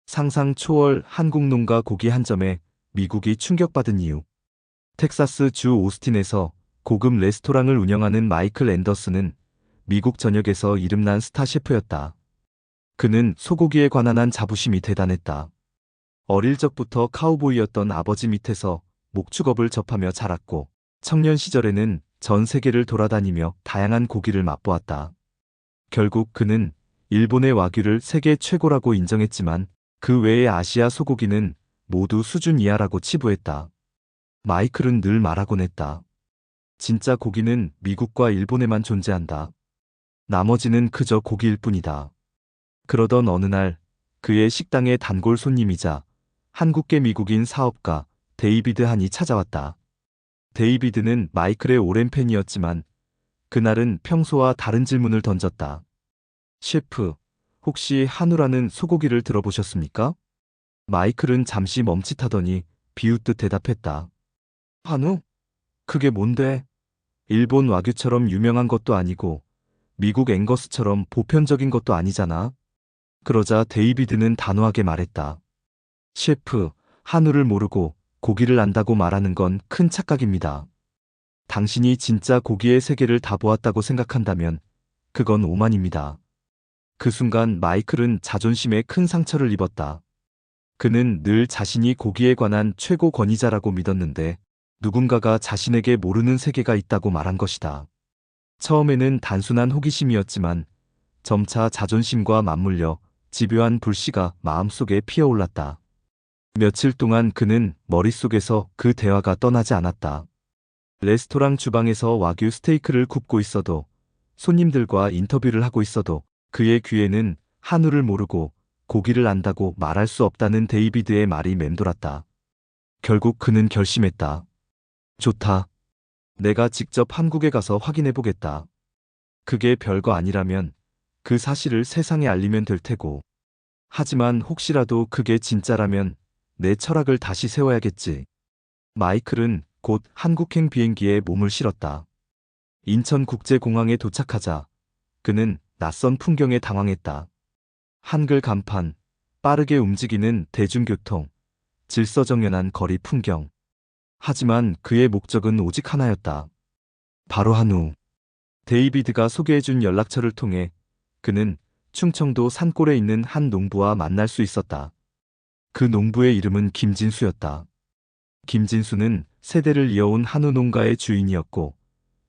상상 초월 한국 농가 고기 한 점에 미국이 충격받은 이유. 텍사스 주 오스틴에서 고급 레스토랑을 운영하는 마이클 앤더슨은 미국 전역에서 이름난 스타 셰프였다. 그는 소고기에 관한 한 자부심이 대단했다. 어릴 적부터 카우보이였던 아버지 밑에서 목축업을 접하며 자랐고 청년 시절에는 전 세계를 돌아다니며 다양한 고기를 맛보았다. 결국 그는 일본의 와규를 세계 최고라고 인정했지만 그 외의 아시아 소고기는 모두 수준 이하라고 치부했다. 마이클은 늘 말하곤 했다. 진짜 고기는 미국과 일본에만 존재한다. 나머지는 그저 고기일 뿐이다. 그러던 어느 날 그의 식당의 단골 손님이자 한국계 미국인 사업가 데이비드 한이 찾아왔다. 데이비드는 마이클의 오랜 팬이었지만 그날은 평소와 다른 질문을 던졌다. 셰프, 혹시 한우라는 소고기를 들어보셨습니까? 마이클은 잠시 멈칫하더니 비웃듯 대답했다. 한우? 그게 뭔데? 일본 와규처럼 유명한 것도 아니고 미국 앵거스처럼 보편적인 것도 아니잖아. 그러자 데이비드는 단호하게 말했다. 셰프, 한우를 모르고 고기를 안다고 말하는 건 큰 착각입니다. 당신이 진짜 고기의 세계를 다 보았다고 생각한다면 그건 오만입니다. 그 순간 마이클은 자존심에 큰 상처를 입었다. 그는 늘 자신이 고기에 관한 최고 권위자라고 믿었는데 누군가가 자신에게 모르는 세계가 있다고 말한 것이다. 처음에는 단순한 호기심이었지만 점차 자존심과 맞물려 집요한 불씨가 마음속에 피어올랐다. 며칠 동안 그는 머릿속에서 그 대화가 떠나지 않았다. 레스토랑 주방에서 와규 스테이크를 굽고 있어도 손님들과 인터뷰를 하고 있어도 그의 귀에는 한우를 모르고 고기를 안다고 말할 수 없다는 데이비드의 말이 맴돌았다. 결국 그는 결심했다. 좋다. 내가 직접 한국에 가서 확인해 보겠다. 그게 별거 아니라면 그 사실을 세상에 알리면 될 테고. 하지만 혹시라도 그게 진짜라면 내 철학을 다시 세워야겠지. 마이클은 곧 한국행 비행기에 몸을 실었다. 인천국제공항에 도착하자 그는 낯선 풍경에 당황했다. 한글 간판, 빠르게 움직이는 대중교통, 질서정연한 거리 풍경. 하지만 그의 목적은 오직 하나였다. 바로 한우. 데이비드가 소개해준 연락처를 통해 그는 충청도 산골에 있는 한 농부와 만날 수 있었다. 그 농부의 이름은 김진수였다. 김진수는 세대를 이어온 한우 농가의 주인이었고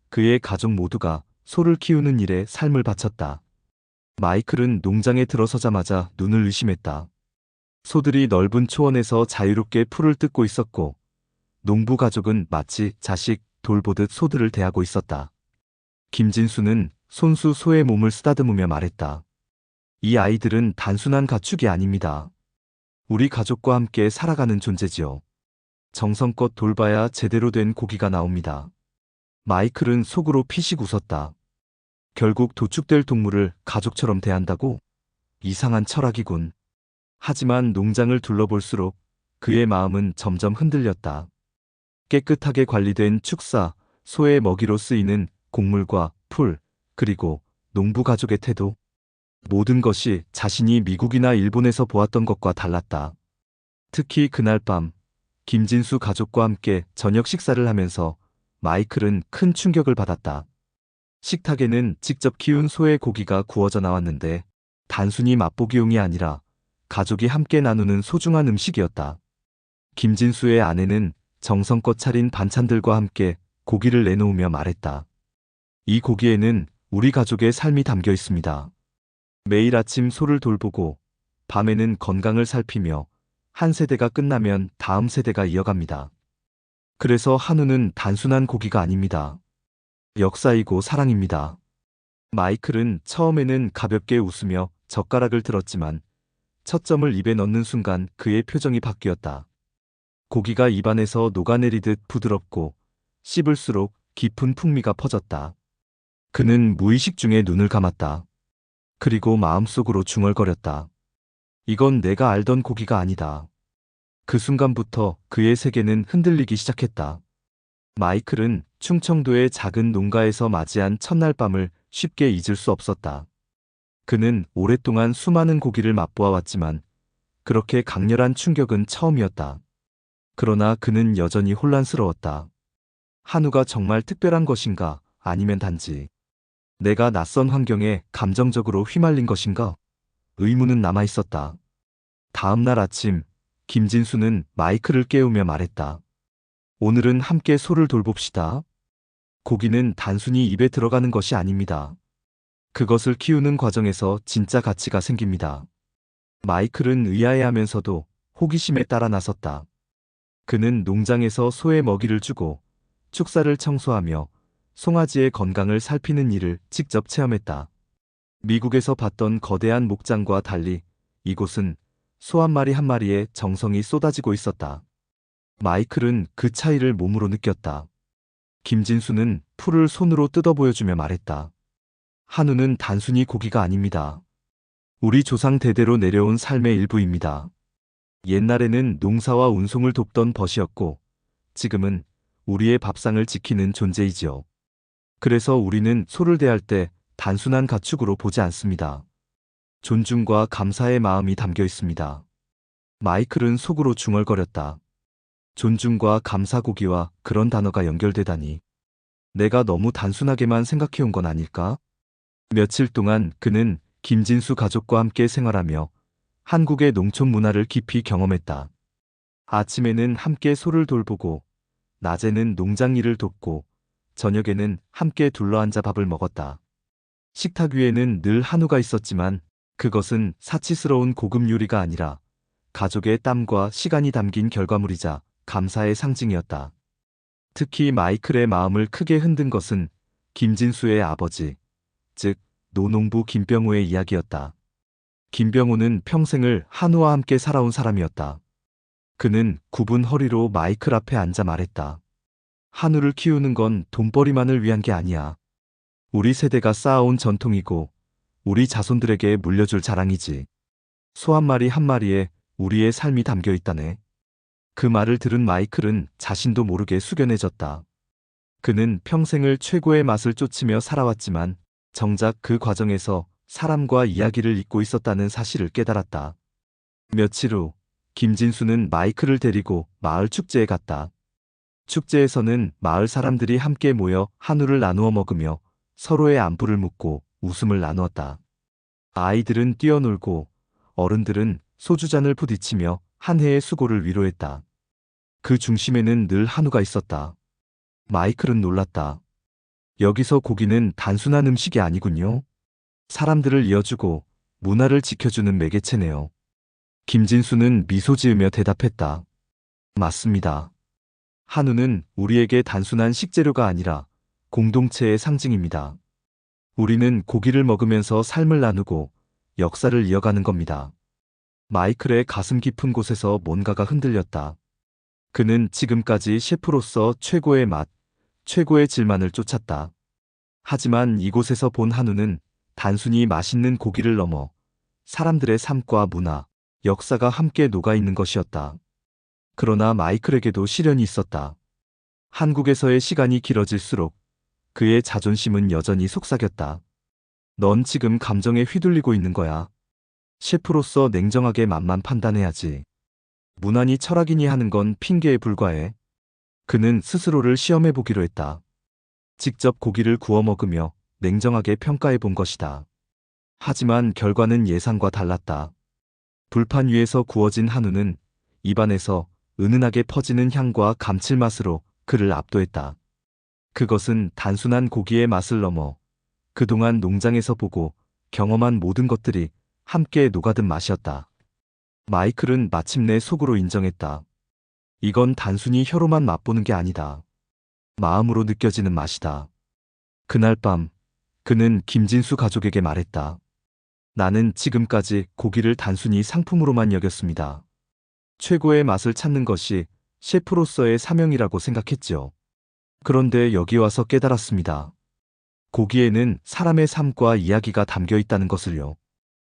그의 가족 모두가 소를 키우는 일에 삶을 바쳤다. 마이클은 농장에 들어서자마자 눈을 의심했다. 소들이 넓은 초원에서 자유롭게 풀을 뜯고 있었고 농부 가족은 마치 자식 돌보듯 소들을 대하고 있었다. 김진수는 손수 소의 몸을 쓰다듬으며 말했다. 이 아이들은 단순한 가축이 아닙니다. 우리 가족과 함께 살아가는 존재지요. 정성껏 돌봐야 제대로 된 고기가 나옵니다. 마이클은 속으로 피식 웃었다. 결국 도축될 동물을 가족처럼 대한다고? 이상한 철학이군. 하지만 농장을 둘러볼수록 그의 마음은 점점 흔들렸다. 깨끗하게 관리된 축사, 소의 먹이로 쓰이는 곡물과 풀, 그리고 농부 가족의 태도. 모든 것이 자신이 미국이나 일본에서 보았던 것과 달랐다. 특히 그날 밤, 김진수 가족과 함께 저녁 식사를 하면서 마이클은 큰 충격을 받았다. 식탁에는 직접 키운 소의 고기가 구워져 나왔는데 단순히 맛보기용이 아니라 가족이 함께 나누는 소중한 음식이었다. 김진수의 아내는 정성껏 차린 반찬들과 함께 고기를 내놓으며 말했다. 이 고기에는 우리 가족의 삶이 담겨 있습니다. 매일 아침 소를 돌보고 밤에는 건강을 살피며 한 세대가 끝나면 다음 세대가 이어갑니다. 그래서 한우는 단순한 고기가 아닙니다. 역사이고 사랑입니다. 마이클은 처음에는 가볍게 웃으며 젓가락을 들었지만 첫 점을 입에 넣는 순간 그의 표정이 바뀌었다. 고기가 입안에서 녹아내리듯 부드럽고 씹을수록 깊은 풍미가 퍼졌다. 그는 무의식 중에 눈을 감았다. 그리고 마음속으로 중얼거렸다. 이건 내가 알던 고기가 아니다. 그 순간부터 그의 세계는 흔들리기 시작했다. 마이클은 충청도의 작은 농가에서 맞이한 첫날 밤을 쉽게 잊을 수 없었다. 그는 오랫동안 수많은 고기를 맛보아 왔지만 그렇게 강렬한 충격은 처음이었다. 그러나 그는 여전히 혼란스러웠다. 한우가 정말 특별한 것인가, 아니면 단지 내가 낯선 환경에 감정적으로 휘말린 것인가? 의문은 남아 있었다. 다음 날 아침, 김진수는 마이크를 깨우며 말했다. 오늘은 함께 소를 돌봅시다. 고기는 단순히 입에 들어가는 것이 아닙니다. 그것을 키우는 과정에서 진짜 가치가 생깁니다. 마이클은 의아해하면서도 호기심에 따라 나섰다. 그는 농장에서 소의 먹이를 주고 축사를 청소하며 송아지의 건강을 살피는 일을 직접 체험했다. 미국에서 봤던 거대한 목장과 달리 이곳은 소 한 마리 한 마리에 정성이 쏟아지고 있었다. 마이클은 그 차이를 몸으로 느꼈다. 김진수는 풀을 손으로 뜯어 보여주며 말했다. 한우는 단순히 고기가 아닙니다. 우리 조상 대대로 내려온 삶의 일부입니다. 옛날에는 농사와 운송을 돕던 벗이었고, 지금은 우리의 밥상을 지키는 존재이지요. 그래서 우리는 소를 대할 때 단순한 가축으로 보지 않습니다. 존중과 감사의 마음이 담겨 있습니다. 마이클은 속으로 중얼거렸다. 존중과 감사 고기와 그런 단어가 연결되다니. 내가 너무 단순하게만 생각해온 건 아닐까? 며칠 동안 그는 김진수 가족과 함께 생활하며 한국의 농촌 문화를 깊이 경험했다. 아침에는 함께 소를 돌보고, 낮에는 농장 일을 돕고, 저녁에는 함께 둘러앉아 밥을 먹었다. 식탁 위에는 늘 한우가 있었지만 그것은 사치스러운 고급 요리가 아니라 가족의 땀과 시간이 담긴 결과물이자 감사의 상징이었다. 특히 마이클의 마음을 크게 흔든 것은 김진수의 아버지, 즉 노농부 김병호의 이야기였다. 김병호는 평생을 한우와 함께 살아온 사람이었다. 그는 굽은 허리로 마이클 앞에 앉아 말했다. 한우를 키우는 건 돈벌이만을 위한 게 아니야. 우리 세대가 쌓아온 전통이고 우리 자손들에게 물려줄 자랑이지. 소 한 마리 한 마리에 우리의 삶이 담겨 있다네. 그 말을 들은 마이클은 자신도 모르게 숙연해졌다. 그는 평생을 최고의 맛을 쫓으며 살아왔지만 정작 그 과정에서 사람과 이야기를 잇고 있었다는 사실을 깨달았다. 며칠 후 김진수는 마이클을 데리고 마을 축제에 갔다. 축제에서는 마을 사람들이 함께 모여 한우를 나누어 먹으며 서로의 안부를 묻고 웃음을 나누었다. 아이들은 뛰어놀고 어른들은 소주잔을 부딪히며 한 해의 수고를 위로했다. 그 중심에는 늘 한우가 있었다. 마이클은 놀랐다. 여기서 고기는 단순한 음식이 아니군요. 사람들을 이어주고 문화를 지켜주는 매개체네요. 김진수는 미소 지으며 대답했다. 맞습니다. 한우는 우리에게 단순한 식재료가 아니라 공동체의 상징입니다. 우리는 고기를 먹으면서 삶을 나누고 역사를 이어가는 겁니다. 마이클의 가슴 깊은 곳에서 뭔가가 흔들렸다. 그는 지금까지 셰프로서 최고의 맛, 최고의 질만을 쫓았다. 하지만 이곳에서 본 한우는 단순히 맛있는 고기를 넘어 사람들의 삶과 문화, 역사가 함께 녹아있는 것이었다. 그러나 마이클에게도 시련이 있었다. 한국에서의 시간이 길어질수록 그의 자존심은 여전히 속삭였다. 넌 지금 감정에 휘둘리고 있는 거야. 셰프로서 냉정하게 맛만 판단해야지. 무난히 철학이니 하는 건 핑계에 불과해. 그는 스스로를 시험해 보기로 했다. 직접 고기를 구워 먹으며 냉정하게 평가해 본 것이다. 하지만 결과는 예상과 달랐다. 불판 위에서 구워진 한우는 입안에서 은은하게 퍼지는 향과 감칠맛으로 그를 압도했다. 그것은 단순한 고기의 맛을 넘어 그동안 농장에서 보고 경험한 모든 것들이 함께 녹아든 맛이었다. 마이클은 마침내 속으로 인정했다. 이건 단순히 혀로만 맛보는 게 아니다. 마음으로 느껴지는 맛이다. 그날 밤 그는 김진수 가족에게 말했다. 나는 지금까지 고기를 단순히 상품으로만 여겼습니다. 최고의 맛을 찾는 것이 셰프로서의 사명이라고 생각했지요. 그런데 여기 와서 깨달았습니다. 고기에는 사람의 삶과 이야기가 담겨 있다는 것을요.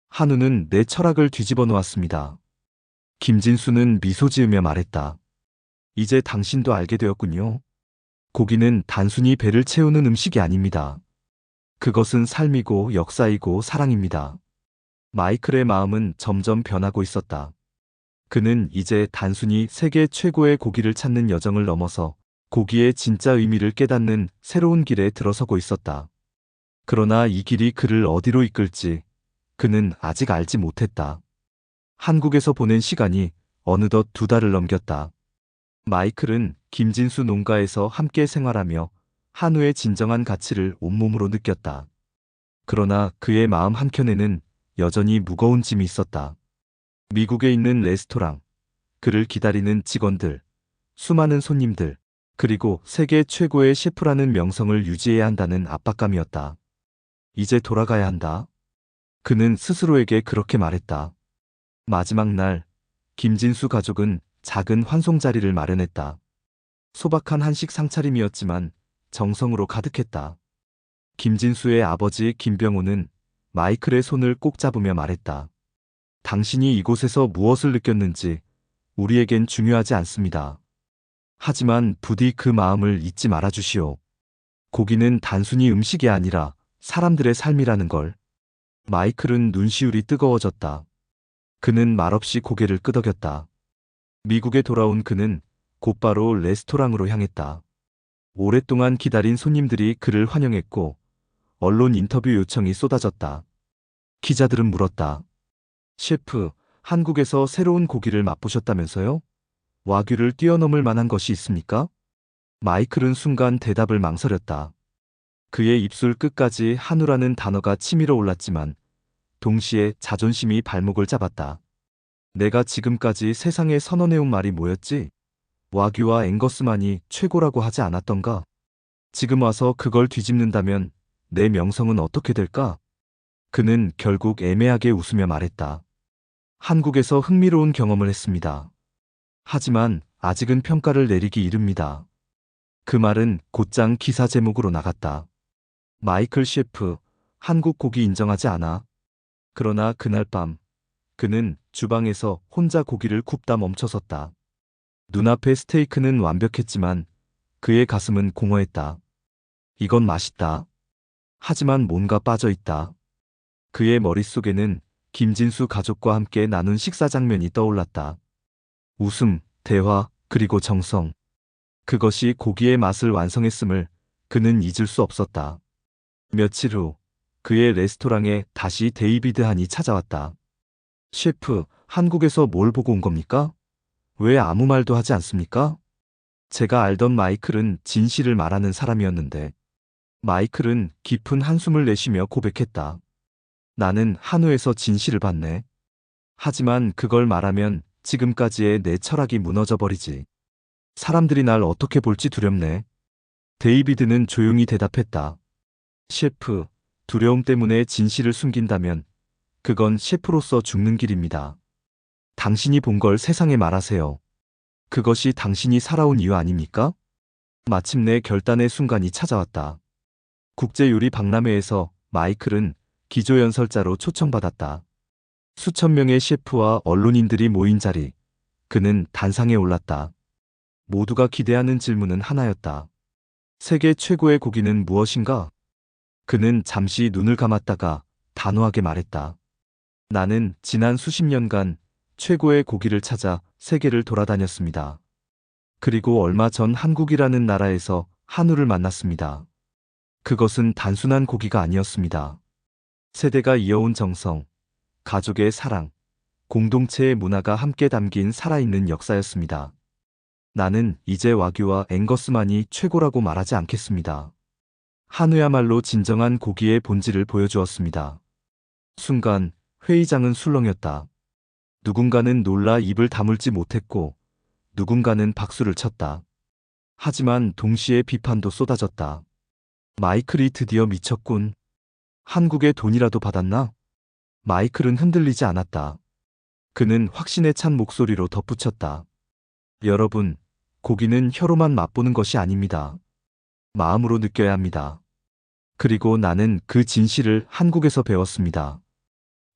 한우는 내 철학을 뒤집어 놓았습니다. 김진수는 미소 지으며 말했다. 이제 당신도 알게 되었군요. 고기는 단순히 배를 채우는 음식이 아닙니다. 그것은 삶이고 역사이고 사랑입니다. 마이클의 마음은 점점 변하고 있었다. 그는 이제 단순히 세계 최고의 고기를 찾는 여정을 넘어서 고기의 진짜 의미를 깨닫는 새로운 길에 들어서고 있었다. 그러나 이 길이 그를 어디로 이끌지 그는 아직 알지 못했다. 한국에서 보낸 시간이 어느덧 2달을 넘겼다. 마이클은 김진수 농가에서 함께 생활하며 한우의 진정한 가치를 온몸으로 느꼈다. 그러나 그의 마음 한켠에는 여전히 무거운 짐이 있었다. 미국에 있는 레스토랑, 그를 기다리는 직원들, 수많은 손님들, 그리고 세계 최고의 셰프라는 명성을 유지해야 한다는 압박감이었다. 이제 돌아가야 한다. 그는 스스로에게 그렇게 말했다. 마지막 날, 김진수 가족은 작은 환송 자리를 마련했다. 소박한 한식 상차림이었지만 정성으로 가득했다. 김진수의 아버지 김병호는 마이클의 손을 꼭 잡으며 말했다. 당신이 이곳에서 무엇을 느꼈는지 우리에겐 중요하지 않습니다. 하지만 부디 그 마음을 잊지 말아주시오. 고기는 단순히 음식이 아니라 사람들의 삶이라는 걸. 마이클은 눈시울이 뜨거워졌다. 그는 말없이 고개를 끄덕였다. 미국에 돌아온 그는 곧바로 레스토랑으로 향했다. 오랫동안 기다린 손님들이 그를 환영했고 언론 인터뷰 요청이 쏟아졌다. 기자들은 물었다. 셰프, 한국에서 새로운 고기를 맛보셨다면서요? 와규를 뛰어넘을 만한 것이 있습니까? 마이클은 순간 대답을 망설였다. 그의 입술 끝까지 한우라는 단어가 치밀어 올랐지만 동시에 자존심이 발목을 잡았다. 내가 지금까지 세상에 선언해온 말이 뭐였지? 와규와 앵거스만이 최고라고 하지 않았던가? 지금 와서 그걸 뒤집는다면 내 명성은 어떻게 될까? 그는 결국 애매하게 웃으며 말했다. 한국에서 흥미로운 경험을 했습니다. 하지만 아직은 평가를 내리기 이릅니다. 그 말은 곧장 기사 제목으로 나갔다. 마이클 셰프, 한국 고기 인정하지 않아. 그러나 그날 밤, 그는 주방에서 혼자 고기를 굽다 멈춰섰다. 눈앞의 스테이크는 완벽했지만 그의 가슴은 공허했다. 이건 맛있다. 하지만 뭔가 빠져있다. 그의 머릿속에는 김진수 가족과 함께 나눈 식사 장면이 떠올랐다. 웃음, 대화, 그리고 정성. 그것이 고기의 맛을 완성했음을 그는 잊을 수 없었다. 며칠 후, 그의 레스토랑에 다시 데이비드 한이 찾아왔다. 셰프, 한국에서 뭘 보고 온 겁니까? 왜 아무 말도 하지 않습니까? 제가 알던 마이클은 진실을 말하는 사람이었는데, 마이클은 깊은 한숨을 내쉬며 고백했다. 나는 한우에서 진실을 봤네. 하지만 그걸 말하면 지금까지의 내 철학이 무너져 버리지. 사람들이 날 어떻게 볼지 두렵네. 데이비드는 조용히 대답했다. 셰프, 두려움 때문에 진실을 숨긴다면 그건 셰프로서 죽는 길입니다. 당신이 본 걸 세상에 말하세요. 그것이 당신이 살아온 이유 아닙니까? 마침내 결단의 순간이 찾아왔다. 국제요리 박람회에서 마이클은 기조연설자로 초청받았다. 수천 명의 셰프와 언론인들이 모인 자리, 그는 단상에 올랐다. 모두가 기대하는 질문은 하나였다. 세계 최고의 고기는 무엇인가? 그는 잠시 눈을 감았다가 단호하게 말했다. 나는 지난 수십 년간 최고의 고기를 찾아 세계를 돌아다녔습니다. 그리고 얼마 전 한국이라는 나라에서 한우를 만났습니다. 그것은 단순한 고기가 아니었습니다. 세대가 이어온 정성, 가족의 사랑, 공동체의 문화가 함께 담긴 살아있는 역사였습니다. 나는 이제 와규와 앵거스만이 최고라고 말하지 않겠습니다. 한우야말로 진정한 고기의 본질을 보여주었습니다. 순간 회의장은 술렁였다. 누군가는 놀라 입을 다물지 못했고 누군가는 박수를 쳤다. 하지만 동시에 비판도 쏟아졌다. 마이클이 드디어 미쳤군. 한국의 돈이라도 받았나? 마이클은 흔들리지 않았다. 그는 확신에 찬 목소리로 덧붙였다. 여러분, 고기는 혀로만 맛보는 것이 아닙니다. 마음으로 느껴야 합니다. 그리고 나는 그 진실을 한국에서 배웠습니다.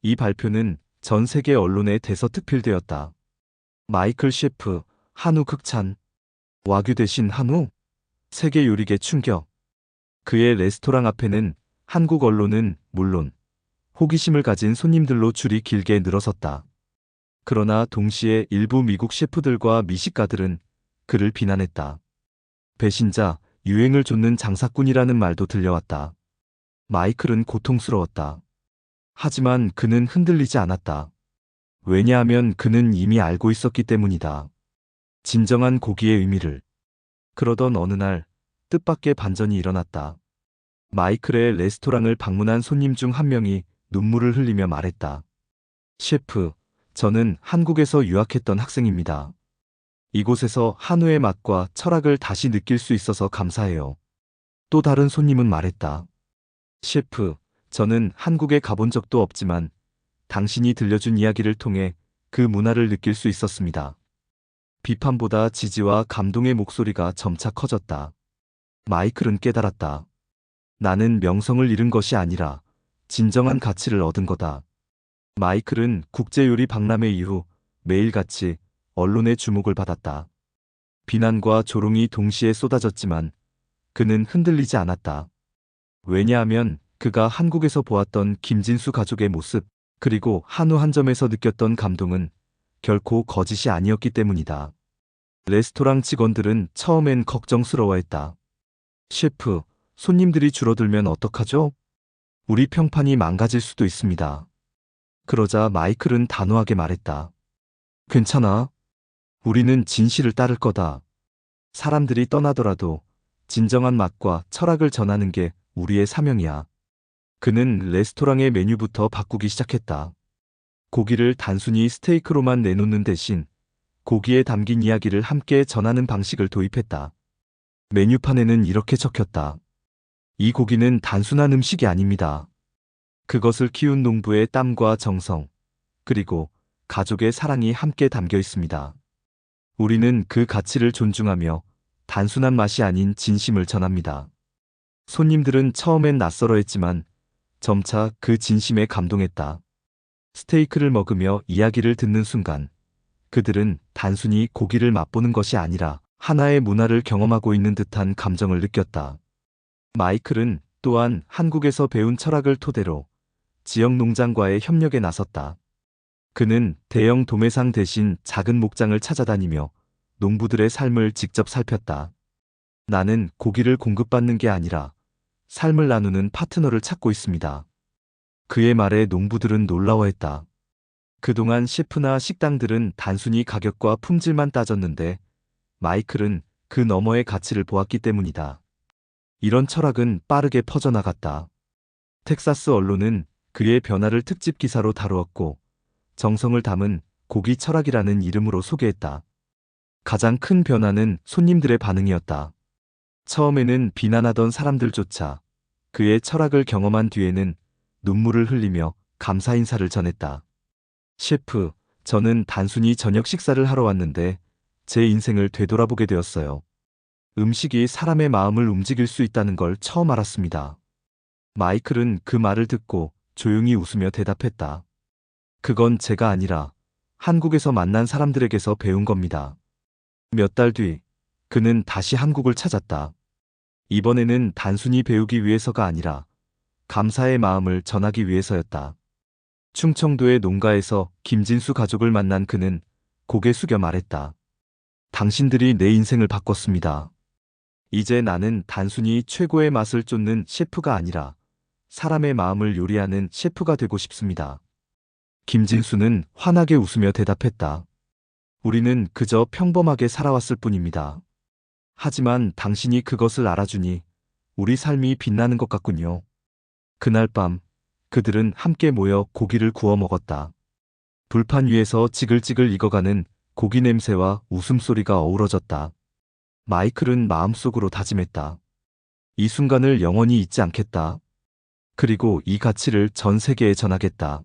이 발표는 전 세계 언론에 대서특필되었다. 마이클 셰프, 한우 극찬. 와규 대신 한우? 세계 요리계 충격. 그의 레스토랑 앞에는 한국 언론은 물론 호기심을 가진 손님들로 줄이 길게 늘어섰다. 그러나 동시에 일부 미국 셰프들과 미식가들은 그를 비난했다. 배신자, 유행을 좇는 장사꾼이라는 말도 들려왔다. 마이클은 고통스러웠다. 하지만 그는 흔들리지 않았다. 왜냐하면 그는 이미 알고 있었기 때문이다. 진정한 고기의 의미를. 그러던 어느 날 뜻밖의 반전이 일어났다. 마이클의 레스토랑을 방문한 손님 중 한 명이 눈물을 흘리며 말했다. 셰프, 저는 한국에서 유학했던 학생입니다. 이곳에서 한우의 맛과 철학을 다시 느낄 수 있어서 감사해요. 또 다른 손님은 말했다. 셰프, 저는 한국에 가본 적도 없지만 당신이 들려준 이야기를 통해 그 문화를 느낄 수 있었습니다. 비판보다 지지와 감동의 목소리가 점차 커졌다. 마이클은 깨달았다. 나는 명성을 잃은 것이 아니라 진정한 가치를 얻은 거다. 마이클은 국제요리 박람회 이후 매일같이 언론의 주목을 받았다. 비난과 조롱이 동시에 쏟아졌지만 그는 흔들리지 않았다. 왜냐하면 그가 한국에서 보았던 김진수 가족의 모습, 그리고 한우 한 점에서 느꼈던 감동은 결코 거짓이 아니었기 때문이다. 레스토랑 직원들은 처음엔 걱정스러워했다. 셰프, 손님들이 줄어들면 어떡하죠? 우리 평판이 망가질 수도 있습니다. 그러자 마이클은 단호하게 말했다. 괜찮아. 우리는 진실을 따를 거다. 사람들이 떠나더라도 진정한 맛과 철학을 전하는 게 우리의 사명이야. 그는 레스토랑의 메뉴부터 바꾸기 시작했다. 고기를 단순히 스테이크로만 내놓는 대신 고기에 담긴 이야기를 함께 전하는 방식을 도입했다. 메뉴판에는 이렇게 적혔다. 이 고기는 단순한 음식이 아닙니다. 그것을 키운 농부의 땀과 정성, 그리고 가족의 사랑이 함께 담겨 있습니다. 우리는 그 가치를 존중하며 단순한 맛이 아닌 진심을 전합니다. 손님들은 처음엔 낯설어했지만 점차 그 진심에 감동했다. 스테이크를 먹으며 이야기를 듣는 순간 그들은 단순히 고기를 맛보는 것이 아니라 하나의 문화를 경험하고 있는 듯한 감정을 느꼈다. 마이클은 또한 한국에서 배운 철학을 토대로 지역 농장과의 협력에 나섰다. 그는 대형 도매상 대신 작은 목장을 찾아다니며 농부들의 삶을 직접 살폈다. 나는 고기를 공급받는 게 아니라 삶을 나누는 파트너를 찾고 있습니다. 그의 말에 농부들은 놀라워했다. 그동안 셰프나 식당들은 단순히 가격과 품질만 따졌는데 마이클은 그 너머의 가치를 보았기 때문이다. 이런 철학은 빠르게 퍼져나갔다. 텍사스 언론은 그의 변화를 특집 기사로 다루었고 정성을 담은 고기 철학이라는 이름으로 소개했다. 가장 큰 변화는 손님들의 반응이었다. 처음에는 비난하던 사람들조차 그의 철학을 경험한 뒤에는 눈물을 흘리며 감사 인사를 전했다. 셰프, 저는 단순히 저녁 식사를 하러 왔는데 제 인생을 되돌아보게 되었어요. 음식이 사람의 마음을 움직일 수 있다는 걸 처음 알았습니다. 마이클은 그 말을 듣고 조용히 웃으며 대답했다. 그건 제가 아니라 한국에서 만난 사람들에게서 배운 겁니다. 몇 달 뒤, 그는 다시 한국을 찾았다. 이번에는 단순히 배우기 위해서가 아니라 감사의 마음을 전하기 위해서였다. 충청도의 농가에서 김진수 가족을 만난 그는 고개 숙여 말했다. 당신들이 내 인생을 바꿨습니다. 이제 나는 단순히 최고의 맛을 쫓는 셰프가 아니라 사람의 마음을 요리하는 셰프가 되고 싶습니다. 김진수는 환하게 웃으며 대답했다. 우리는 그저 평범하게 살아왔을 뿐입니다. 하지만 당신이 그것을 알아주니 우리 삶이 빛나는 것 같군요. 그날 밤 그들은 함께 모여 고기를 구워 먹었다. 불판 위에서 지글지글 익어가는 고기 냄새와 웃음소리가 어우러졌다. 마이클은 마음속으로 다짐했다. 이 순간을 영원히 잊지 않겠다. 그리고 이 가치를 전 세계에 전하겠다.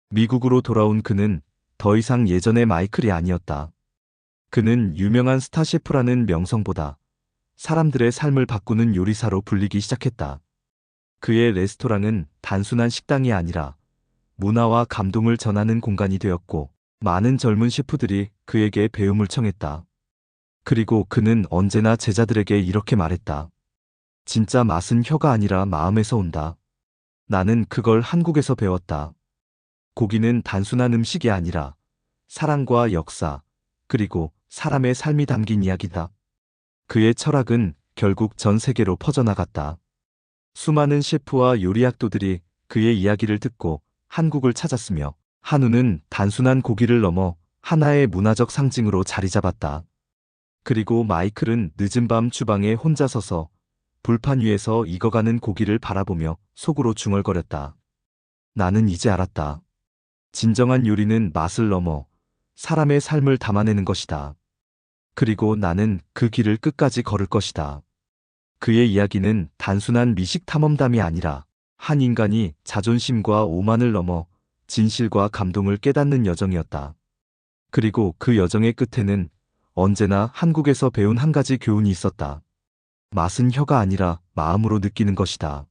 미국으로 돌아온 그는 더 이상 예전의 마이클이 아니었다. 그는 유명한 스타 셰프라는 명성보다 사람들의 삶을 바꾸는 요리사로 불리기 시작했다. 그의 레스토랑은 단순한 식당이 아니라 문화와 감동을 전하는 공간이 되었고 많은 젊은 셰프들이 그에게 배움을 청했다. 그리고 그는 언제나 제자들에게 이렇게 말했다. 진짜 맛은 혀가 아니라 마음에서 온다. 나는 그걸 한국에서 배웠다. 고기는 단순한 음식이 아니라 사랑과 역사, 그리고 사람의 삶이 담긴 이야기다. 그의 철학은 결국 전 세계로 퍼져나갔다. 수많은 셰프와 요리학도들이 그의 이야기를 듣고 한국을 찾았으며, 한우는 단순한 고기를 넘어 하나의 문화적 상징으로 자리 잡았다. 그리고 마이클은 늦은 밤 주방에 혼자 서서 불판 위에서 익어가는 고기를 바라보며 속으로 중얼거렸다. 나는 이제 알았다. 진정한 요리는 맛을 넘어 사람의 삶을 담아내는 것이다. 그리고 나는 그 길을 끝까지 걸을 것이다. 그의 이야기는 단순한 미식 탐험담이 아니라 한 인간이 자존심과 오만을 넘어 진실과 감동을 깨닫는 여정이었다. 그리고 그 여정의 끝에는 언제나 한국에서 배운 한 가지 교훈이 있었다. 맛은 혀가 아니라 마음으로 느끼는 것이다.